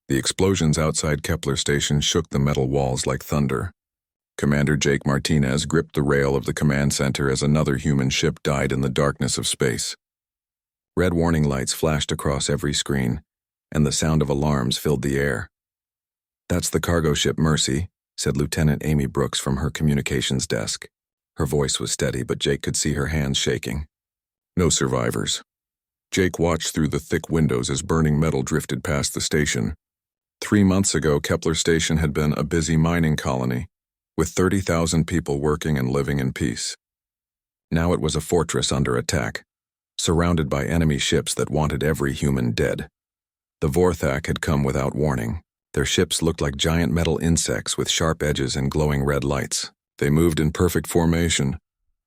The explosions outside Kepler Station shook the metal walls like thunder. Commander Jake Martinez gripped the rail of the command center as another human ship died in the darkness of space. Red warning lights flashed across every screen, and the sound of alarms filled the air. "That's the cargo ship Mercy," said Lieutenant Amy Brooks from her communications desk. Her voice was steady, but Jake could see her hands shaking. "No survivors." Jake watched through the thick windows as burning metal drifted past the station. 3 months ago, Kepler Station had been a busy mining colony, with 30,000 people working and living in peace. Now it was a fortress under attack, surrounded by enemy ships that wanted every human dead. The Vorthak had come without warning. Their ships looked like giant metal insects with sharp edges and glowing red lights. They moved in perfect formation,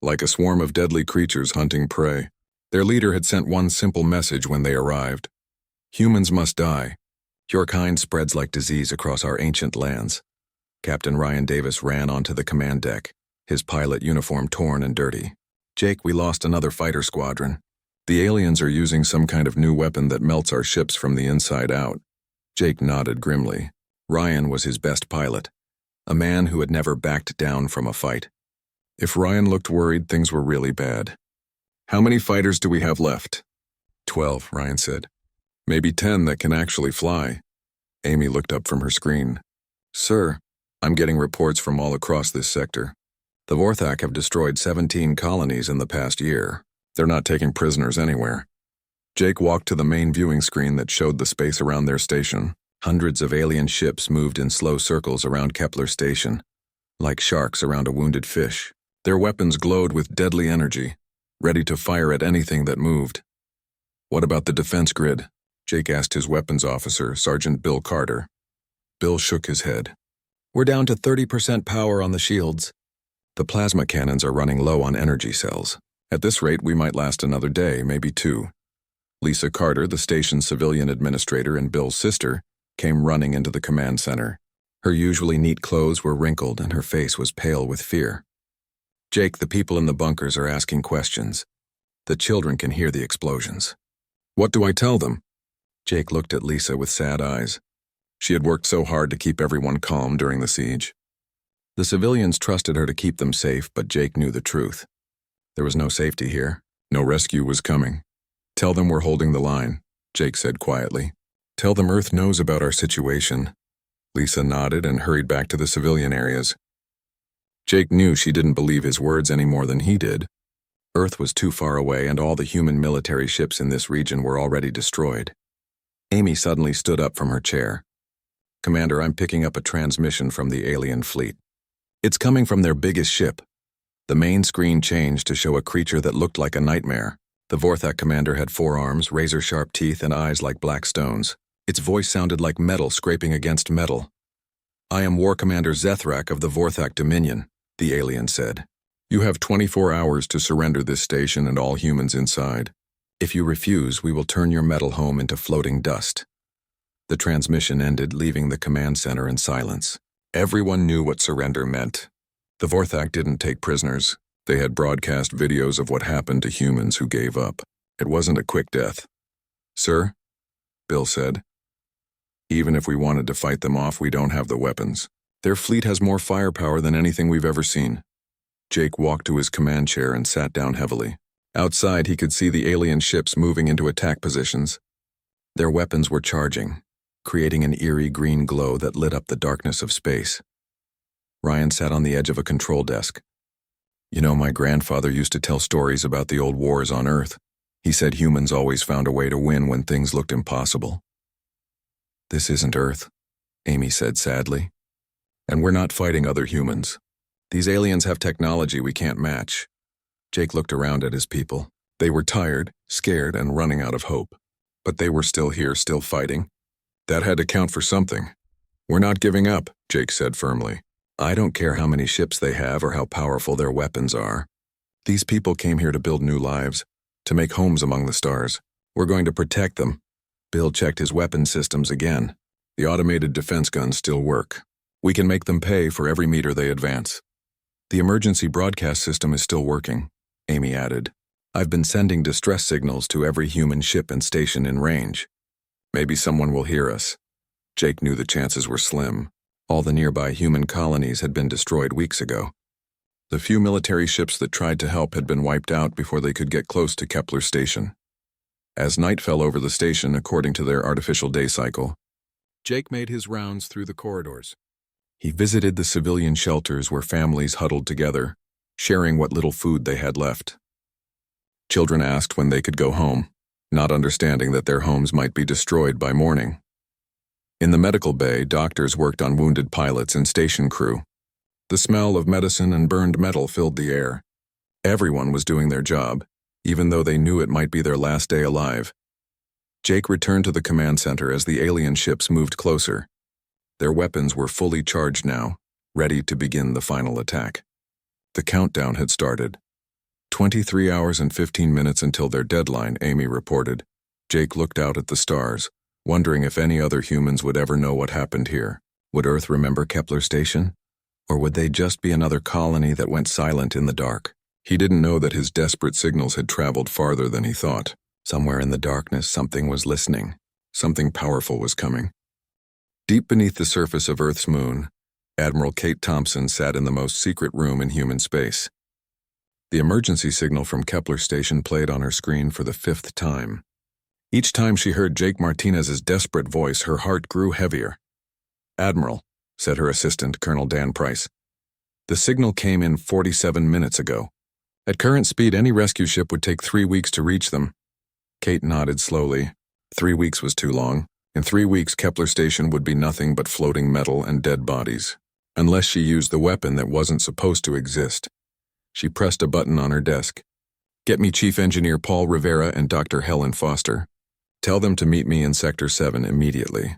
like a swarm of deadly creatures hunting prey. Their leader had sent one simple message when they arrived: "Humans must die. Your kind spreads like disease across our ancient lands." Captain Ryan Davis ran onto the command deck, his pilot uniform torn and dirty. "Jake, we lost another fighter squadron. The aliens are using some kind of new weapon that melts our ships from the inside out." Jake nodded grimly. Ryan was his best pilot, a man who had never backed down from a fight. If Ryan looked worried, things were really bad. "How many fighters do we have left?" 12, Ryan said. "Maybe 10 that can actually fly." Amy looked up from her screen. "Sir, I'm getting reports from all across this sector. The Vorthak have destroyed 17 colonies in the past year. They're not taking prisoners anywhere." Jake walked to the main viewing screen that showed the space around their station. Hundreds of alien ships moved in slow circles around Kepler Station, like sharks around a wounded fish. Their weapons glowed with deadly energy, ready to fire at anything that moved. "What about the defense grid?" Jake asked his weapons officer, Sergeant Bill Carter. Bill shook his head. "We're down to 30% power on the shields. The plasma cannons are running low on energy cells. At this rate, we might last another day, maybe 2. Lisa Carter, the station's civilian administrator and Bill's sister, came running into the command center. Her usually neat clothes were wrinkled and her face was pale with fear. "Jake, the people in the bunkers are asking questions. The children can hear the explosions." "What do I tell them?" Jake looked at Lisa with sad eyes. She had worked so hard to keep everyone calm during the siege. The civilians trusted her to keep them safe, but Jake knew the truth. There was no safety here. No rescue was coming. "Tell them we're holding the line," Jake said quietly. "Tell them Earth knows about our situation." Lisa nodded and hurried back to the civilian areas. Jake knew she didn't believe his words any more than he did. Earth was too far away and all the human military ships in this region were already destroyed. Amy suddenly stood up from her chair. "Commander, I'm picking up a transmission from the alien fleet. It's coming from their biggest ship." The main screen changed to show a creature that looked like a nightmare. The Vorthak commander had 4 arms, razor-sharp teeth, and eyes like black stones. Its voice sounded like metal scraping against metal. "I am War Commander Zethrak of the Vorthak Dominion," the alien said. "You have 24 hours to surrender this station and all humans inside. If you refuse, we will turn your metal home into floating dust." The transmission ended, leaving the command center in silence. Everyone knew what surrender meant. The Vorthak didn't take prisoners. They had broadcast videos of what happened to humans who gave up. It wasn't a quick death. "Sir," Bill said, "even if we wanted to fight them off, we don't have the weapons. Their fleet has more firepower than anything we've ever seen." Jake walked to his command chair and sat down heavily. Outside, he could see the alien ships moving into attack positions. Their weapons were charging, creating an eerie green glow that lit up the darkness of space. Ryan sat on the edge of a control desk. "You know, my grandfather used to tell stories about the old wars on Earth. He said humans always found a way to win when things looked impossible." "This isn't Earth," Amy said sadly. "And we're not fighting other humans. These aliens have technology we can't match." Jake looked around at his people. They were tired, scared, and running out of hope. But they were still here, still fighting. That had to count for something. "We're not giving up," Jake said firmly. "I don't care how many ships they have or how powerful their weapons are. These people came here to build new lives, to make homes among the stars. We're going to protect them." Bill checked his weapon systems again. "The automated defense guns still work. We can make them pay for every meter they advance." "The emergency broadcast system is still working," Amy added. "I've been sending distress signals to every human ship and station in range. Maybe someone will hear us." Jake knew the chances were slim. All the nearby human colonies had been destroyed weeks ago. The few military ships that tried to help had been wiped out before they could get close to Kepler Station. As night fell over the station according to their artificial day cycle, Jake made his rounds through the corridors. He visited the civilian shelters where families huddled together, sharing what little food they had left. Children asked when they could go home, not understanding that their homes might be destroyed by morning. In the medical bay, doctors worked on wounded pilots and station crew. The smell of medicine and burned metal filled the air. Everyone was doing their job, even though they knew it might be their last day alive. Jake returned to the command center as the alien ships moved closer. Their weapons were fully charged now, ready to begin the final attack. The countdown had started. 23 hours and 15 minutes until their deadline, Amy reported. Jake looked out at the stars, wondering if any other humans would ever know what happened here. Would Earth remember Kepler Station? Or would they just be another colony that went silent in the dark? He didn't know that his desperate signals had traveled farther than he thought. Somewhere in the darkness, something was listening. Something powerful was coming. Deep beneath the surface of Earth's moon, Admiral Kate Thompson sat in the most secret room in human space. The emergency signal from Kepler Station played on her screen for the 5th time. Each time she heard Jake Martinez's desperate voice, her heart grew heavier. "Admiral," said her assistant, Colonel Dan Price. "The signal came in 47 minutes ago. At current speed, any rescue ship would take 3 weeks to reach them." Kate nodded slowly. 3 weeks was too long. In 3 weeks, Kepler Station would be nothing but floating metal and dead bodies. Unless she used the weapon that wasn't supposed to exist. She pressed a button on her desk. "Get me Chief Engineer Paul Rivera and Dr. Helen Foster. Tell them to meet me in Sector 7 immediately."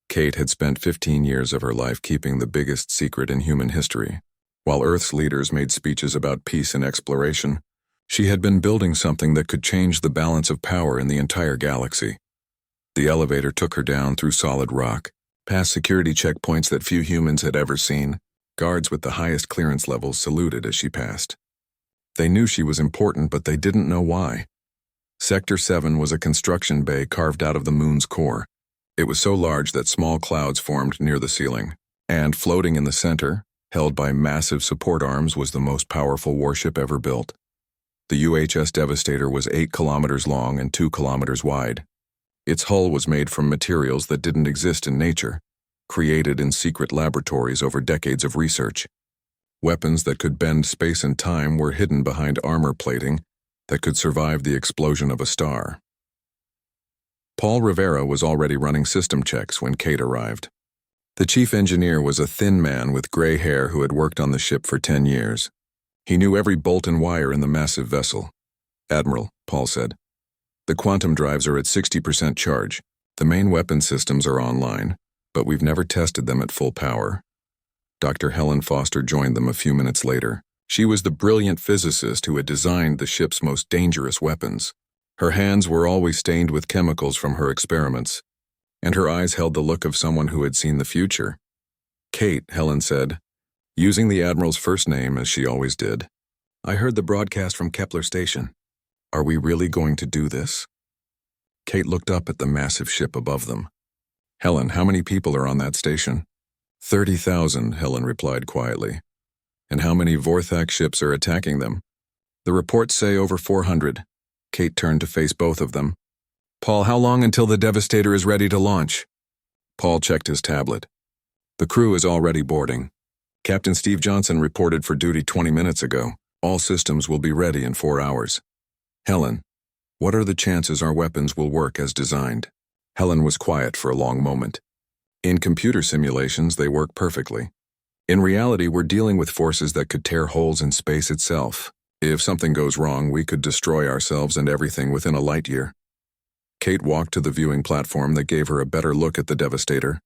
Kate had spent 15 years of her life keeping the biggest secret in human history. While Earth's leaders made speeches about peace and exploration, she had been building something that could change the balance of power in the entire galaxy. The elevator took her down through solid rock, past security checkpoints that few humans had ever seen. Guards with the highest clearance levels saluted as she passed. They knew she was important, but they didn't know why. Sector 7 was a construction bay carved out of the moon's core. It was so large that small clouds formed near the ceiling. And floating in the center, held by massive support arms, was the most powerful warship ever built. The UHS Devastator was 8 kilometers long and 2 kilometers wide. Its hull was made from materials that didn't exist in nature, created in secret laboratories over decades of research. Weapons that could bend space and time were hidden behind armor plating that could survive the explosion of a star. Paul Rivera was already running system checks when Kate arrived. The chief engineer was a thin man with gray hair who had worked on the ship for 10 years. He knew every bolt and wire in the massive vessel. "Admiral," Paul said, "the quantum drives are at 60% charge. The main weapon systems are online, but we've never tested them at full power." Dr. Helen Foster joined them a few minutes later. She was the brilliant physicist who had designed the ship's most dangerous weapons. Her hands were always stained with chemicals from her experiments, and her eyes held the look of someone who had seen the future. "Kate," Helen said, using the Admiral's first name as she always did, "I heard the broadcast from Kepler Station. Are we really going to do this?" Kate looked up at the massive ship above them. "Helen, how many people are on that station?" 30,000, Helen replied quietly. "And how many Vorthak ships are attacking them?" "The reports say over 400. Kate turned to face both of them. "Paul, how long until the Devastator is ready to launch?" Paul checked his tablet. "The crew is already boarding. Captain Steve Johnson reported for duty 20 minutes ago. All systems will be ready in 4 hours. Helen, what are the chances our weapons will work as designed?" Helen was quiet for a long moment. "In computer simulations, they work perfectly. In reality, we're dealing with forces that could tear holes in space itself. If something goes wrong, we could destroy ourselves and everything within a light year." Kate walked to the viewing platform that gave her a better look at the Devastator.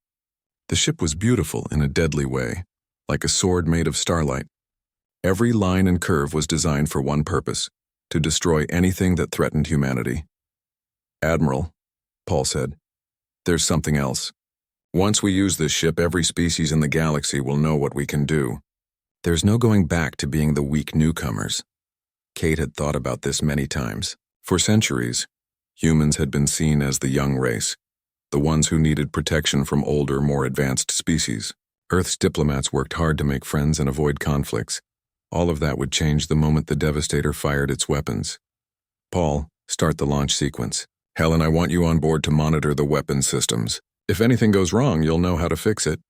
The ship was beautiful in a deadly way, like a sword made of starlight. Every line and curve was designed for one purpose: to destroy anything that threatened humanity. "Admiral," Paul said, "there's something else. Once we use this ship, every species in the galaxy will know what we can do. There's no going back to being the weak newcomers." Kate had thought about this many times. For centuries, humans had been seen as the young race, the ones who needed protection from older, more advanced species. Earth's diplomats worked hard to make friends and avoid conflicts. All of that would change the moment the Devastator fired its weapons. Paul, start the launch sequence. Helen, I want you on board to monitor the weapon systems. If anything goes wrong, you'll know how to fix it.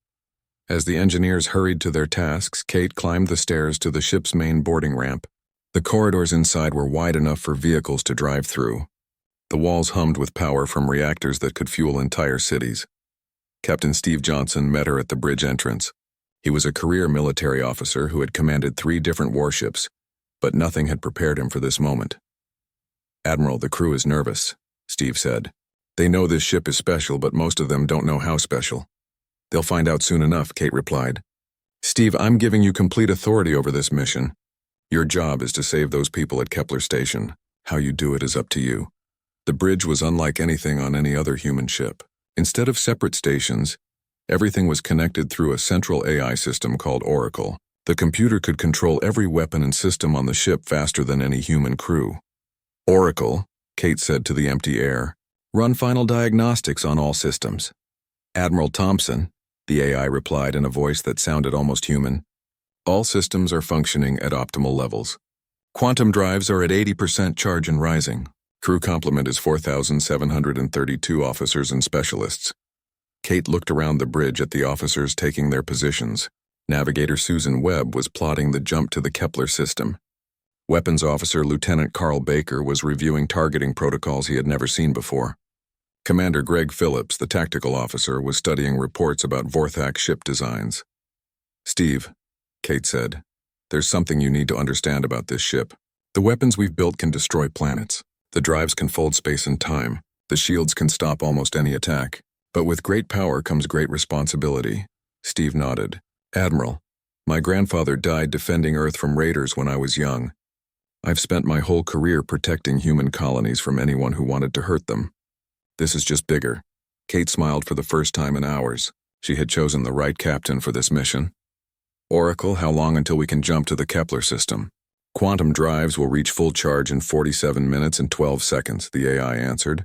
As the engineers hurried to their tasks, Kate climbed the stairs to the ship's main boarding ramp. The corridors inside were wide enough for vehicles to drive through. The walls hummed with power from reactors that could fuel entire cities. Captain Steve Johnson met her at the bridge entrance. He was a career military officer who had commanded 3 different warships, but nothing had prepared him for this moment. Admiral, the crew is nervous, Steve said. They know this ship is special, but most of them don't know how special. They'll find out soon enough, Kate replied. Steve, I'm giving you complete authority over this mission. Your job is to save those people at Kepler Station. How you do it is up to you. The bridge was unlike anything on any other human ship. Instead of separate stations, everything was connected through a central AI system called Oracle. The computer could control every weapon and system on the ship faster than any human crew. Oracle, Kate said to the empty air, run final diagnostics on all systems. Admiral Thompson, the AI replied in a voice that sounded almost human. All systems are functioning at optimal levels. Quantum drives are at 80% charge and rising. Crew complement is 4,732 officers and specialists. Kate looked around the bridge at the officers taking their positions. Navigator Susan Webb was plotting the jump to the Kepler system. Weapons Officer Lieutenant Carl Baker was reviewing targeting protocols he had never seen before. Commander Greg Phillips, the tactical officer, was studying reports about Vorthak ship designs. Steve, Kate said, there's something you need to understand about this ship. The weapons we've built can destroy planets. The drives can fold space and time. The shields can stop almost any attack. But with great power comes great responsibility. Steve nodded. Admiral, my grandfather died defending Earth from raiders when I was young. I've spent my whole career protecting human colonies from anyone who wanted to hurt them. This is just bigger. Kate smiled for the first time in hours. She had chosen the right captain for this mission. Oracle, how long until we can jump to the Kepler system? Quantum drives will reach full charge in 47 minutes and 12 seconds, the AI answered.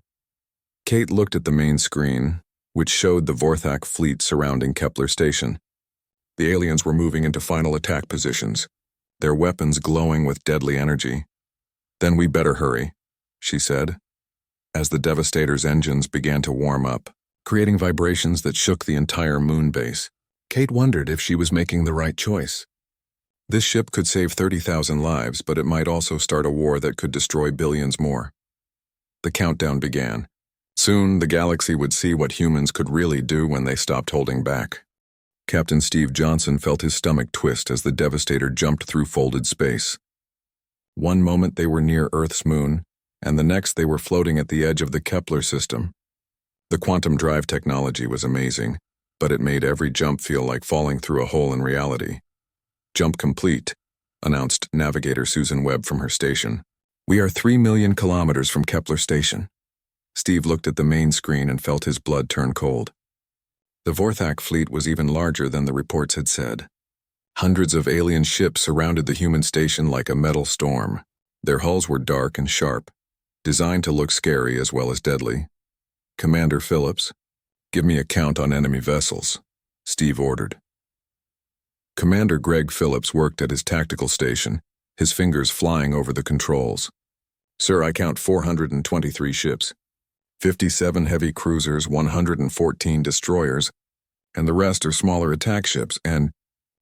Kate looked at the main screen, which showed the Vorthak fleet surrounding Kepler Station. The aliens were moving into final attack positions, their weapons glowing with deadly energy. Then we better hurry, she said, as the Devastator's engines began to warm up, creating vibrations that shook the entire moon base. Kate wondered if she was making the right choice. This ship could save 30,000 lives, but it might also start a war that could destroy billions more. The countdown began. Soon, the galaxy would see what humans could really do when they stopped holding back. Captain Steve Johnson felt his stomach twist as the Devastator jumped through folded space. One moment they were near Earth's moon, and the next they were floating at the edge of the Kepler system. The quantum drive technology was amazing, but it made every jump feel like falling through a hole in reality. Jump complete, announced Navigator Susan Webb from her station. We are 3 million kilometers from Kepler Station. Steve looked at the main screen and felt his blood turn cold. The Vorthak fleet was even larger than the reports had said. Hundreds of alien ships surrounded the human station like a metal storm. Their hulls were dark and sharp, designed to look scary as well as deadly. Commander Phillips, give me a count on enemy vessels, Steve ordered. Commander Greg Phillips worked at his tactical station, his fingers flying over the controls. Sir, I count 423 ships, 57 heavy cruisers, 114 destroyers, and the rest are smaller attack ships, and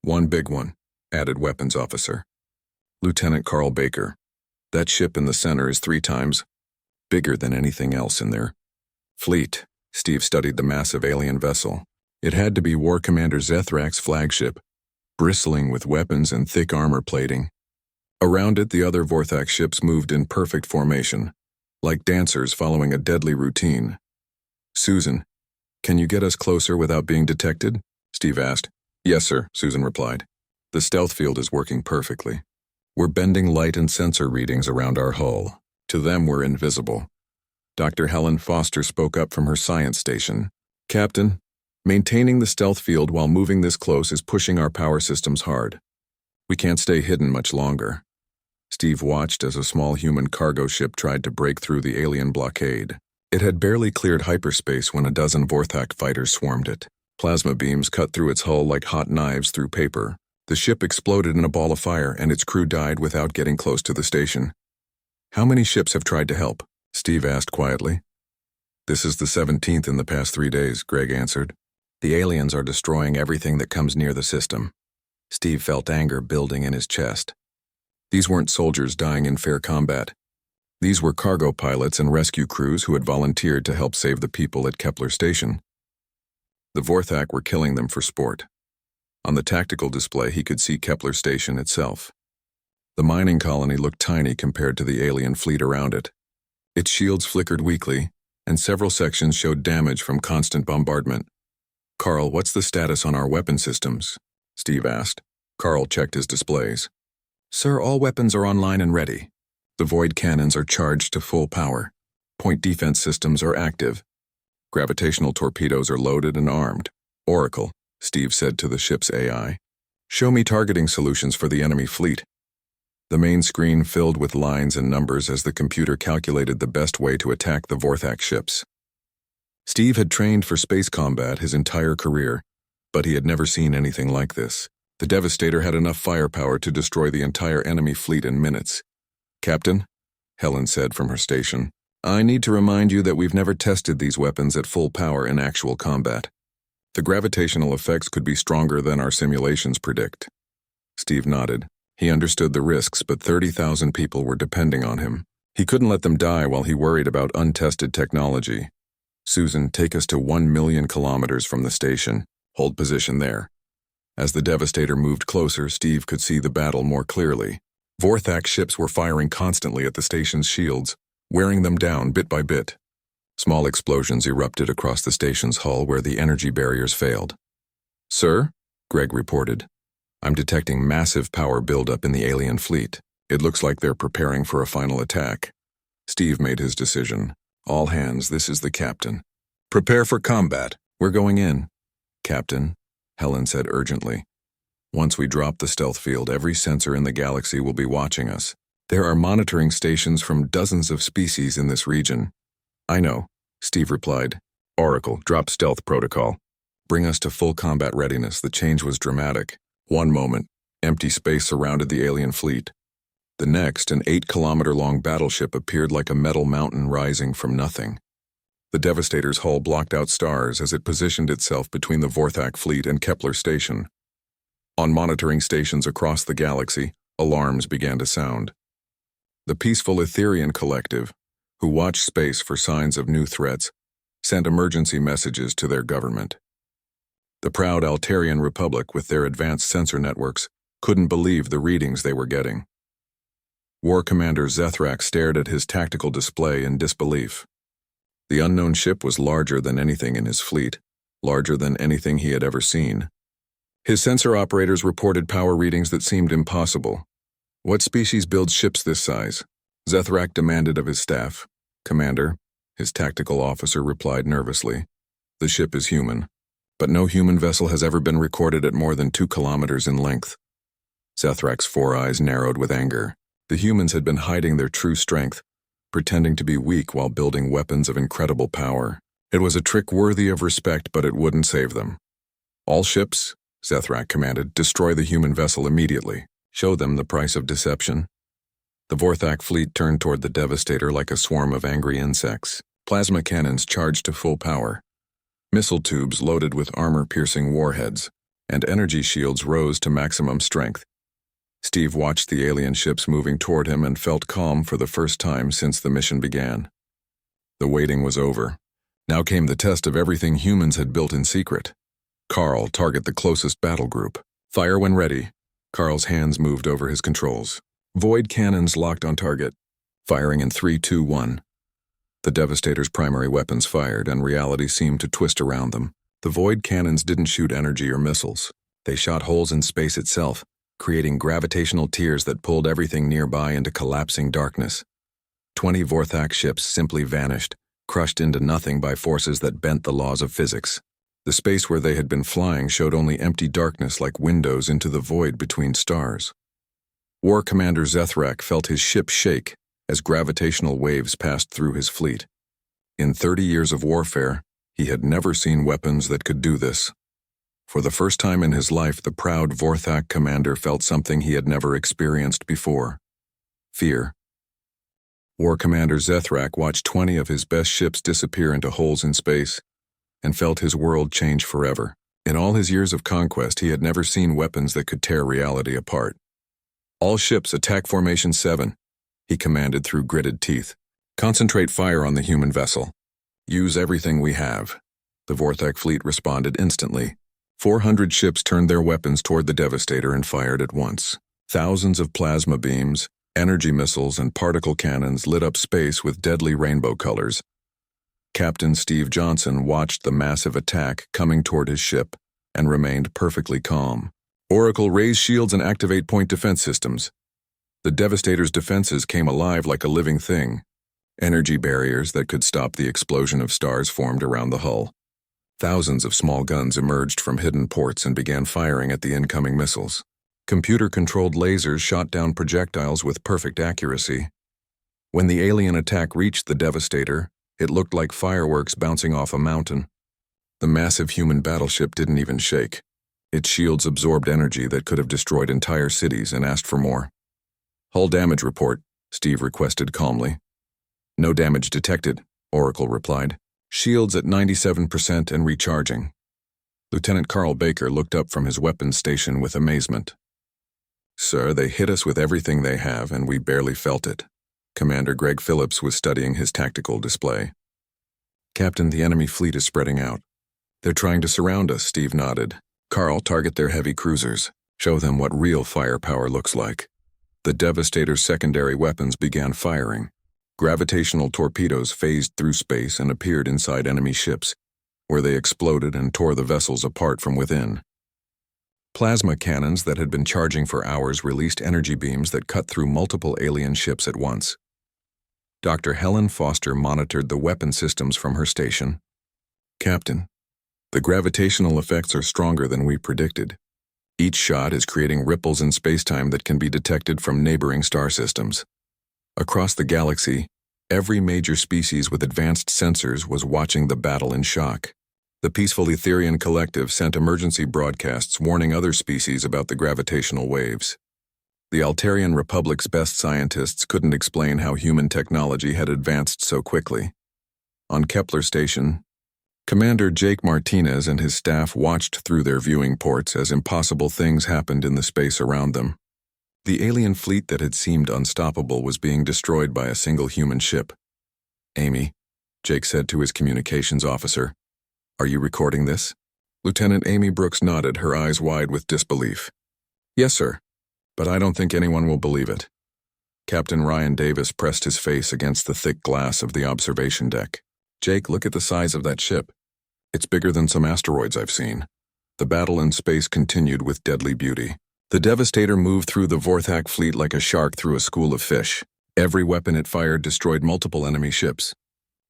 one big one, added Weapons Officer. Lieutenant Carl Baker. That ship in the center is 3 times bigger than anything else in their fleet. Steve studied the massive alien vessel. It had to be War Commander Zethrak's flagship, bristling with weapons and thick armor plating. Around it, the other Vorthak ships moved in perfect formation, like dancers following a deadly routine. Susan, can you get us closer without being detected? Steve asked. Yes, sir, Susan replied. The stealth field is working perfectly. We're bending light and sensor readings around our hull. To them, we're invisible. Dr. Helen Foster spoke up from her science station. Captain, maintaining the stealth field while moving this close is pushing our power systems hard. We can't stay hidden much longer. Steve watched as a small human cargo ship tried to break through the alien blockade. It had barely cleared hyperspace when a dozen Vorthak fighters swarmed it. Plasma beams cut through its hull like hot knives through paper. The ship exploded in a ball of fire, and its crew died without getting close to the station. "How many ships have tried to help?" Steve asked quietly. "This is the 17th in the past 3 days," Greg answered. "The aliens are destroying everything that comes near the system." Steve felt anger building in his chest. These weren't soldiers dying in fair combat. These were cargo pilots and rescue crews who had volunteered to help save the people at Kepler Station. The Vorthak were killing them for sport. On the tactical display, he could see Kepler Station itself. The mining colony looked tiny compared to the alien fleet around it. Its shields flickered weakly, and several sections showed damage from constant bombardment. "Carl, what's the status on our weapon systems?" Steve asked. Carl checked his displays. "Sir, all weapons are online and ready. The void cannons are charged to full power. Point defense systems are active. Gravitational torpedoes are loaded and armed. Oracle," Steve said to the ship's AI, "show me targeting solutions for the enemy fleet." The main screen filled with lines and numbers as the computer calculated the best way to attack the Vorthak ships. Steve had trained for space combat his entire career, but he had never seen anything like this. The Devastator had enough firepower to destroy the entire enemy fleet in minutes. "Captain," Helen said from her station, "I need to remind you that we've never tested these weapons at full power in actual combat. The gravitational effects could be stronger than our simulations predict." Steve nodded. He understood the risks, but 30,000 people were depending on him. He couldn't let them die while he worried about untested technology. "Susan, take us to 1,000,000 kilometers from the station. Hold position there." As the Devastator moved closer, Steve could see the battle more clearly. Vorthak ships were firing constantly at the station's shields, wearing them down bit by bit. Small explosions erupted across the station's hull where the energy barriers failed. "Sir," Greg reported, "I'm detecting massive power buildup in the alien fleet. It looks like they're preparing for a final attack." Steve made his decision. "All hands, this is the captain. Prepare for combat. We're going in." "Captain," Helen said urgently, "once we drop the stealth field, every sensor in the galaxy will be watching us. There are monitoring stations from dozens of species in this region." "I know," Steve replied. "Oracle, drop stealth protocol. Bring us to full combat readiness." The change was dramatic. One moment, empty space surrounded the alien fleet. The next, an 8-kilometer-long battleship appeared like a metal mountain rising from nothing. The Devastator's hull blocked out stars as it positioned itself between the Vorthak fleet and Kepler Station. On monitoring stations across the galaxy, alarms began to sound. The peaceful Etherian collective, who watched space for signs of new threats, sent emergency messages to their government. The proud Altarian Republic, with their advanced sensor networks, couldn't believe the readings they were getting. War Commander Zethrak stared at his tactical display in disbelief. The unknown ship was larger than anything in his fleet, larger than anything he had ever seen. His sensor operators reported power readings that seemed impossible. "What species builds ships this size?" Zethrak demanded of his staff. "Commander," his tactical officer replied nervously, "the ship is human, but no human vessel has ever been recorded at more than 2 kilometers in length." Zethrak's 4 eyes narrowed with anger. The humans had been hiding their true strength, pretending to be weak while building weapons of incredible power. It was a trick worthy of respect, but it wouldn't save them. "All ships," Zethrak commanded, "destroy the human vessel immediately. Show them the price of deception." The Vorthak fleet turned toward the Devastator like a swarm of angry insects. Plasma cannons charged to full power. Missile tubes loaded with armor-piercing warheads, and energy shields rose to maximum strength. Steve watched the alien ships moving toward him and felt calm for the first time since the mission began. The waiting was over. Now came the test of everything humans had built in secret. "Carl, target the closest battle group. Fire when ready." Carl's hands moved over his controls. Void cannons locked on target. Firing in 3, 2, 1. The Devastator's primary weapons fired, and reality seemed to twist around them. The void cannons didn't shoot energy or missiles. They shot holes in space itself, creating gravitational tiers that pulled everything nearby into collapsing darkness. 20 Vorthak ships simply vanished, crushed into nothing by forces that bent the laws of physics. The space where they had been flying showed only empty darkness like windows into the void between stars. War Commander Zethrak felt his ship shake as gravitational waves passed through his fleet. In 30 years of warfare, he had never seen weapons that could do this. For the first time in his life, the proud Vorthak commander felt something he had never experienced before: fear. War Commander Zethrak watched 20 of his best ships disappear into holes in space, and felt his world change forever. In all his years of conquest, he had never seen weapons that could tear reality apart. "All ships, attack Formation 7, he commanded through gritted teeth. "Concentrate fire on the human vessel. Use everything we have." The Vorthak fleet responded instantly. 400 ships turned their weapons toward the Devastator and fired at once. Thousands of plasma beams, energy missiles, and particle cannons lit up space with deadly rainbow colors. Captain Steve Johnson watched the massive attack coming toward his ship and remained perfectly calm. "Oracle, raise shields and activate point defense systems." The Devastator's defenses came alive like a living thing. Energy barriers that could stop the explosion of stars formed around the hull. Thousands of small guns emerged from hidden ports and began firing at the incoming missiles. Computer-controlled lasers shot down projectiles with perfect accuracy. When the alien attack reached the Devastator, it looked like fireworks bouncing off a mountain. The massive human battleship didn't even shake. Its shields absorbed energy that could have destroyed entire cities and asked for more. "Hull damage report," Steve requested calmly. "No damage detected," Oracle replied. "Shields at 97% and recharging." Lieutenant Carl Baker looked up from his weapons station with amazement. "Sir, they hit us with everything they have, and we barely felt it." Commander Greg Phillips was studying his tactical display. "Captain, the enemy fleet is spreading out. They're trying to surround us," Steve nodded. "Carl, target their heavy cruisers. Show them what real firepower looks like." The Devastator's secondary weapons began firing. Gravitational torpedoes phased through space and appeared inside enemy ships, where they exploded and tore the vessels apart from within. Plasma cannons that had been charging for hours released energy beams that cut through multiple alien ships at once. Dr. Helen Foster monitored the weapon systems from her station. "Captain, the gravitational effects are stronger than we predicted. Each shot is creating ripples in spacetime that can be detected from neighboring star systems. Across the galaxy, every major species with advanced sensors was watching the battle in shock. The peaceful Etherian collective sent emergency broadcasts warning other species about the gravitational waves. The Altarian Republic's best scientists couldn't explain how human technology had advanced so quickly. On Kepler Station, Commander Jake Martinez and his staff watched through their viewing ports as impossible things happened in the space around them. The alien fleet that had seemed unstoppable was being destroyed by a single human ship. "Amy," Jake said to his communications officer, "are you recording this?" Lieutenant Amy Brooks nodded, her eyes wide with disbelief. "Yes, sir, but I don't think anyone will believe it." Captain Ryan Davis pressed his face against the thick glass of the observation deck. "Jake, look at the size of that ship. It's bigger than some asteroids I've seen." The battle in space continued with deadly beauty. The Devastator moved through the Vorthak fleet like a shark through a school of fish. Every weapon it fired destroyed multiple enemy ships.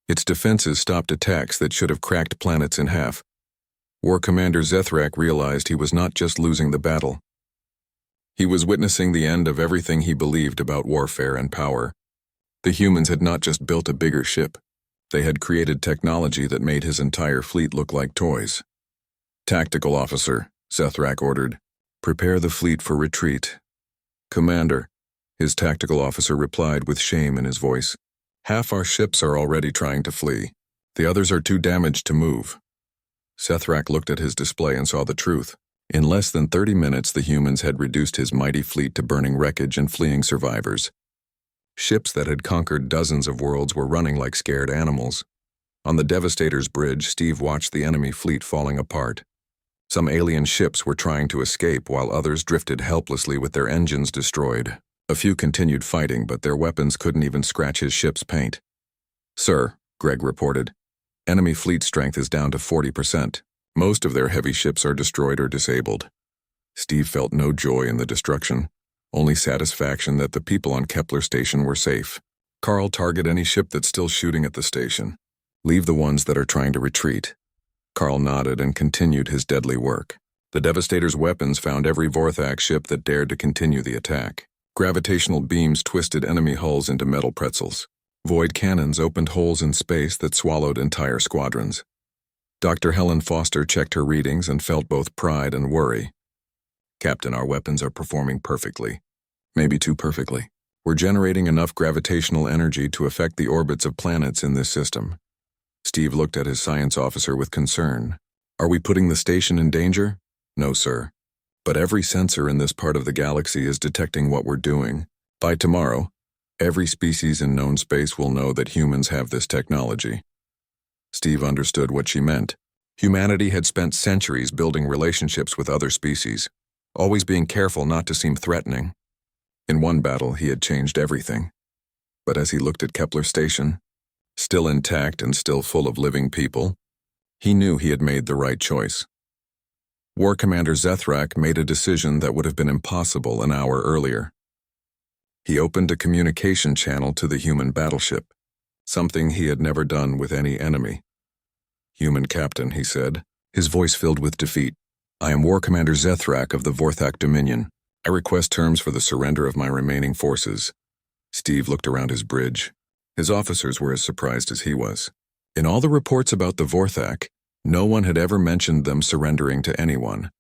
Its defenses stopped attacks that should have cracked planets in half. War Commander Zethrak realized he was not just losing the battle. He was witnessing the end of everything he believed about warfare and power. The humans had not just built a bigger ship. They had created technology that made his entire fleet look like toys. "Tactical officer," Zethrak ordered, "prepare the fleet for retreat." "Commander," his tactical officer replied with shame in his voice, "half our ships are already trying to flee. The others are too damaged to move." Zethrak looked at his display and saw the truth. In less than 30 minutes, the humans had reduced his mighty fleet to burning wreckage and fleeing survivors. Ships that had conquered dozens of worlds were running like scared animals. On the Devastator's bridge, Steve watched the enemy fleet falling apart. Some alien ships were trying to escape while others drifted helplessly with their engines destroyed. A few continued fighting, but their weapons couldn't even scratch his ship's paint. "Sir," Greg reported, "enemy fleet strength is down to 40%. Most of their heavy ships are destroyed or disabled." Steve felt no joy in the destruction, only satisfaction that the people on Kepler Station were safe. "Carl, target any ship that's still shooting at the station. Leave the ones that are trying to retreat." Carl nodded and continued his deadly work. The Devastator's weapons found every Vorthak ship that dared to continue the attack. Gravitational beams twisted enemy hulls into metal pretzels. Void cannons opened holes in space that swallowed entire squadrons. Dr. Helen Foster checked her readings and felt both pride and worry. Captain, our weapons are performing perfectly. Maybe too perfectly. We're generating enough gravitational energy to affect the orbits of planets in this system. Steve looked at his science officer with concern. Are we putting the station in danger? No, sir. But every sensor in this part of the galaxy is detecting what we're doing. By tomorrow, every species in known space will know that humans have this technology. Steve understood what she meant. Humanity had spent centuries building relationships with other species, always being careful not to seem threatening. In one battle, he had changed everything. But as he looked at Kepler Station, still intact and still full of living people, he knew he had made the right choice. War Commander Zethrak made a decision that would have been impossible an hour earlier. He opened a communication channel to the human battleship, something he had never done with any enemy. Human Captain, he said, his voice filled with defeat. I am War Commander Zethrak of the Vorthak Dominion. I request terms for the surrender of my remaining forces. Steve looked around his bridge. His officers were as surprised as he was. In all the reports about the Vorthak, no one had ever mentioned them surrendering to anyone.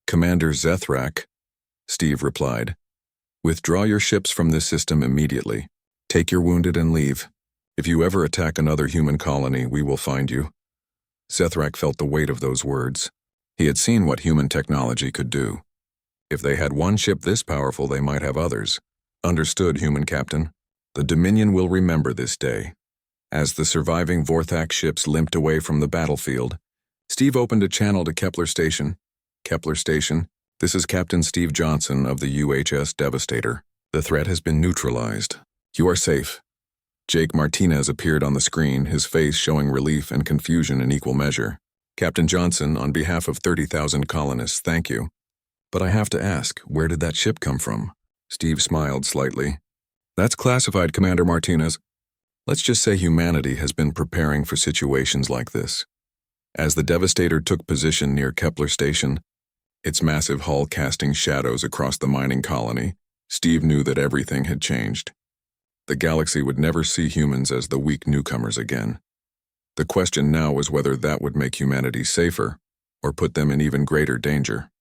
Commander Zethrak, Steve replied, withdraw your ships from this system immediately. Take your wounded and leave. If you ever attack another human colony, we will find you. Zethrak felt the weight of those words. He had seen what human technology could do. If they had one ship this powerful, they might have others. Understood, human captain. The Dominion will remember this day. As the surviving Vorthak ships limped away from the battlefield, Steve opened a channel to Kepler Station. Kepler Station, this is Captain Steve Johnson of the UHS Devastator. The threat has been neutralized. You are safe. Jake Martinez appeared on the screen, his face showing relief and confusion in equal measure. Captain Johnson, on behalf of 30,000 colonists, thank you. But I have to ask, where did that ship come from? Steve smiled slightly. That's classified, Commander Martinez. Let's just say humanity has been preparing for situations like this. As the Devastator took position near Kepler Station, its massive hull casting shadows across the mining colony, Steve knew that everything had changed. The galaxy would never see humans as the weak newcomers again. The question now was whether that would make humanity safer or put them in even greater danger.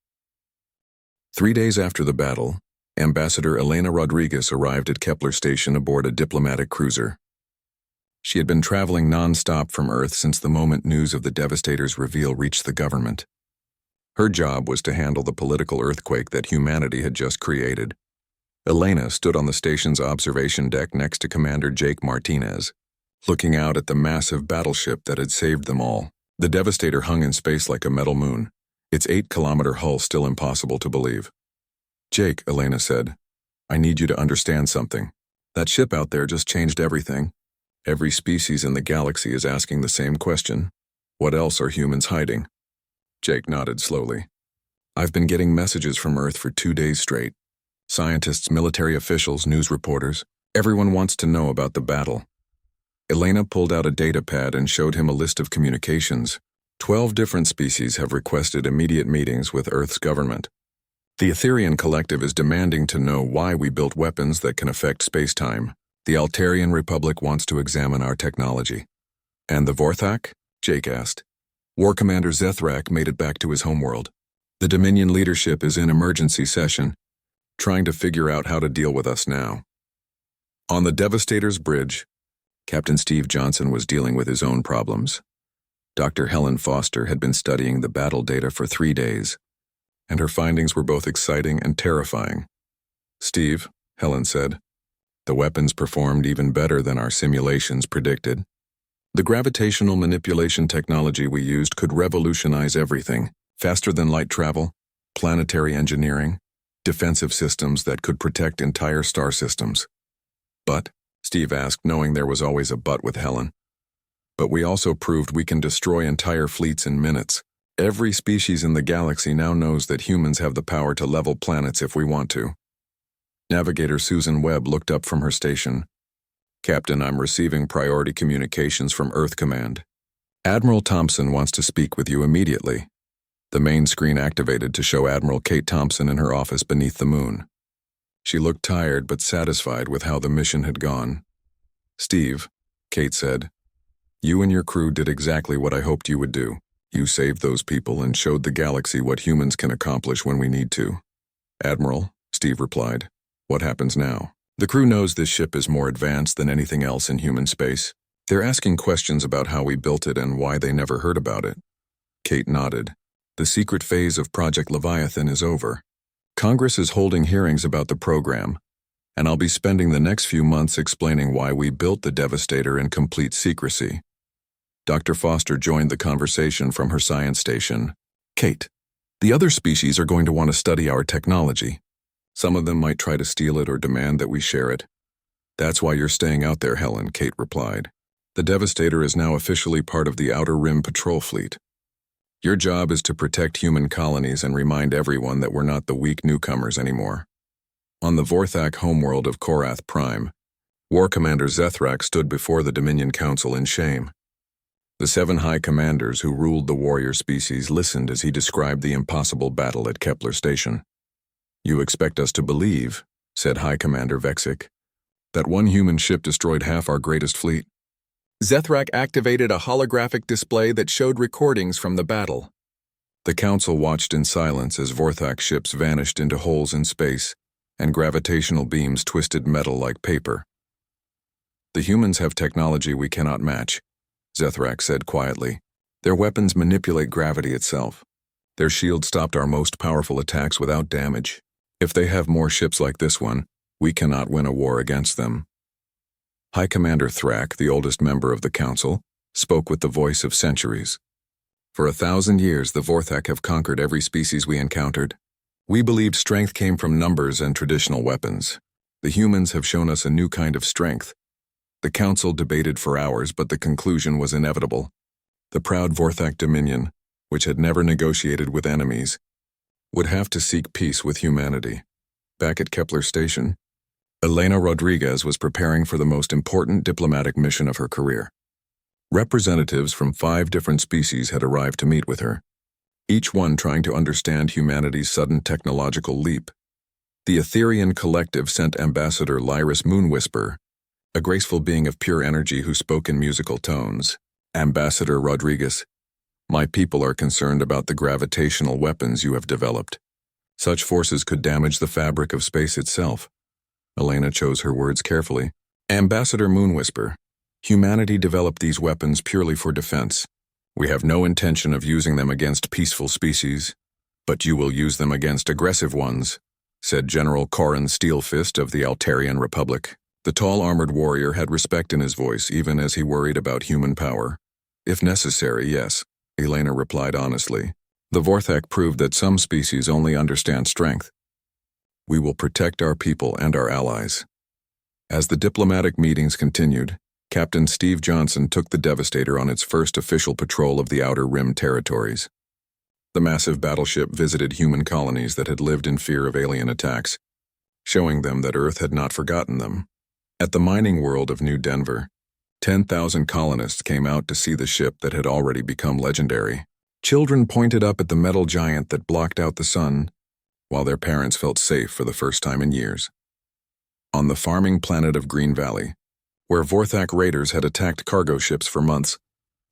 3 days after the battle, Ambassador Elena Rodriguez arrived at Kepler Station aboard a diplomatic cruiser. She had been traveling non-stop from Earth since the moment news of the Devastator's reveal reached the government. Her job was to handle the political earthquake that humanity had just created. Elena stood on the station's observation deck next to Commander Jake Martinez, looking out at the massive battleship that had saved them all. The Devastator hung in space like a metal moon, its 8-kilometer hull still impossible to believe. Jake, Elena said, I need you to understand something. That ship out there just changed everything. Every species in the galaxy is asking the same question. What else are humans hiding? Jake nodded slowly. I've been getting messages from Earth for 2 days straight. Scientists, military officials, news reporters. Everyone wants to know about the battle. Elena pulled out a data pad and showed him a list of communications. 12 different species have requested immediate meetings with Earth's government. The Etherian Collective is demanding to know why we built weapons that can affect space-time. The Altarian Republic wants to examine our technology. And the Vorthak? Jake asked. War Commander Zethrak made it back to his homeworld. The Dominion leadership is in emergency session, trying to figure out how to deal with us now. On the Devastator's bridge, Captain Steve Johnson was dealing with his own problems. Dr. Helen Foster had been studying the battle data for 3 days, and her findings were both exciting and terrifying. Steve, Helen said, the weapons performed even better than our simulations predicted. The gravitational manipulation technology we used could revolutionize everything: faster than light travel, planetary engineering, defensive systems that could protect entire star systems. But, Steve asked, knowing there was always a but with Helen. But we also proved we can destroy entire fleets in minutes. Every species in the galaxy now knows that humans have the power to level planets if we want to. Navigator Susan Webb looked up from her station. Captain, I'm receiving priority communications from Earth Command. Admiral Thompson wants to speak with you immediately. The main screen activated to show Admiral Kate Thompson in her office beneath the moon. She looked tired but satisfied with how the mission had gone. Steve, Kate said, you and your crew did exactly what I hoped you would do. You saved those people and showed the galaxy what humans can accomplish when we need to. Admiral, Steve replied, what happens now? The crew knows this ship is more advanced than anything else in human space. They're asking questions about how we built it and why they never heard about it. Kate nodded. The secret phase of Project Leviathan is over. Congress is holding hearings about the program, and I'll be spending the next few months explaining why we built the Devastator in complete secrecy. Dr. Foster joined the conversation from her science station. Kate, the other species are going to want to study our technology. Some of them might try to steal it or demand that we share it. That's why you're staying out there, Helen, Kate replied. The Devastator is now officially part of the Outer Rim Patrol Fleet. Your job is to protect human colonies and remind everyone that we're not the weak newcomers anymore. On the Vorthak homeworld of Korath Prime, War Commander Zethrak stood before the Dominion Council in shame. The 7 high commanders who ruled the warrior species listened as he described the impossible battle at Kepler Station. You expect us to believe, said High Commander Vexic, that one human ship destroyed half our greatest fleet? Zethrak activated a holographic display that showed recordings from the battle. The Council watched in silence as Vorthak ships vanished into holes in space, and gravitational beams twisted metal like paper. The humans have technology we cannot match, Zethrak said quietly. Their weapons manipulate gravity itself. Their shield stopped our most powerful attacks without damage. If they have more ships like this one, we cannot win a war against them. High Commander Thrak, the oldest member of the Council, spoke with the voice of centuries. For 1,000 years, the Vorthak have conquered every species we encountered. We believed strength came from numbers and traditional weapons. The humans have shown us a new kind of strength. The Council debated for hours, but the conclusion was inevitable. The proud Vorthak Dominion, which had never negotiated with enemies, would have to seek peace with humanity. Back at Kepler Station, Elena Rodriguez was preparing for the most important diplomatic mission of her career. Representatives from 5 different species had arrived to meet with her, each one trying to understand humanity's sudden technological leap. The Etherian Collective sent Ambassador Lyris Moonwhisper, a graceful being of pure energy who spoke in musical tones. Ambassador Rodriguez, my people are concerned about the gravitational weapons you have developed. Such forces could damage the fabric of space itself. Elena chose her words carefully. Ambassador Moonwhisper, humanity developed these weapons purely for defense. We have no intention of using them against peaceful species, but you will use them against aggressive ones, said General Corin Steelfist of the Altarian Republic. The tall armored warrior had respect in his voice even as he worried about human power. If necessary, yes, Elena replied honestly. The Vorthak proved that some species only understand strength. We will protect our people and our allies. As the diplomatic meetings continued, Captain Steve Johnson took the Devastator on its first official patrol of the Outer Rim territories. The massive battleship visited human colonies that had lived in fear of alien attacks, showing them that Earth had not forgotten them. At the mining world of New Denver, 10,000 colonists came out to see the ship that had already become legendary. Children pointed up at the metal giant that blocked out the sun, while their parents felt safe for the first time in years. On the farming planet of Green Valley, where Vorthak raiders had attacked cargo ships for months,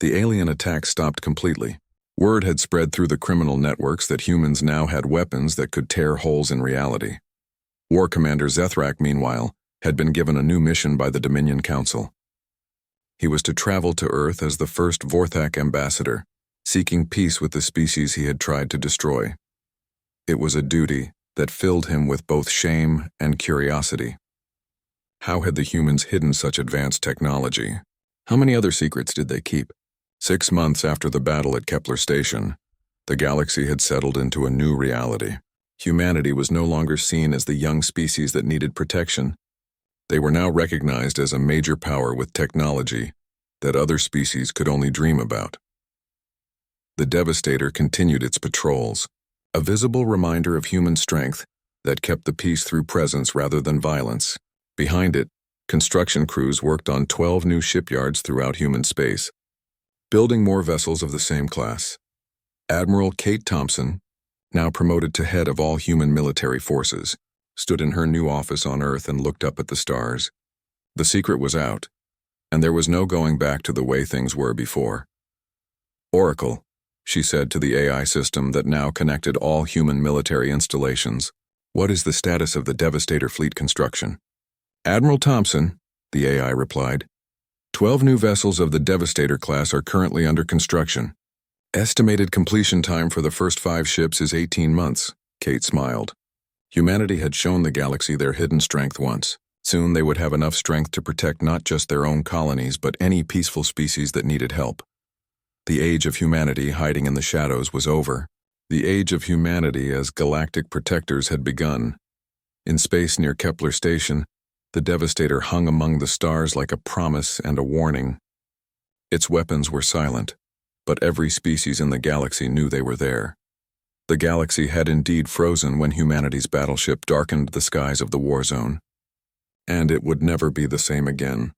the alien attack stopped completely. Word had spread through the criminal networks that humans now had weapons that could tear holes in reality. War Commander Zethrak, meanwhile, had been given a new mission by the Dominion Council. He was to travel to Earth as the first Vorthak ambassador, seeking peace with the species he had tried to destroy. It was a duty that filled him with both shame and curiosity. How had the humans hidden such advanced technology? How many other secrets did they keep? 6 months after the battle at Kepler Station, the galaxy had settled into a new reality. Humanity was no longer seen as the young species that needed protection. They were now recognized as a major power with technology that other species could only dream about. The Devastator continued its patrols, a visible reminder of human strength that kept the peace through presence rather than violence. Behind it, construction crews worked on 12 new shipyards throughout human space, building more vessels of the same class. Admiral Kate Thompson, now promoted to head of all human military forces, stood in her new office on Earth and looked up at the stars. The secret was out. and there was no going back to the way things were before. "Oracle," she said to the AI system that now connected all human military installations, "what is the status of the Devastator fleet construction?" "Admiral Thompson," the AI replied, 12 new vessels of the Devastator class are currently under construction. Estimated completion time for the first 5 ships is 18 months, Kate smiled. Humanity had shown the galaxy their hidden strength once. Soon they would have enough strength to protect not just their own colonies but any peaceful species that needed help. The age of humanity hiding in the shadows was over. The age of humanity as galactic protectors had begun. In space near Kepler Station, the Devastator hung among the stars like a promise and a warning. Its weapons were silent, but every species in the galaxy knew they were there. The galaxy had indeed frozen when humanity's battleship darkened the skies of the Warzone. And it would never be the same again.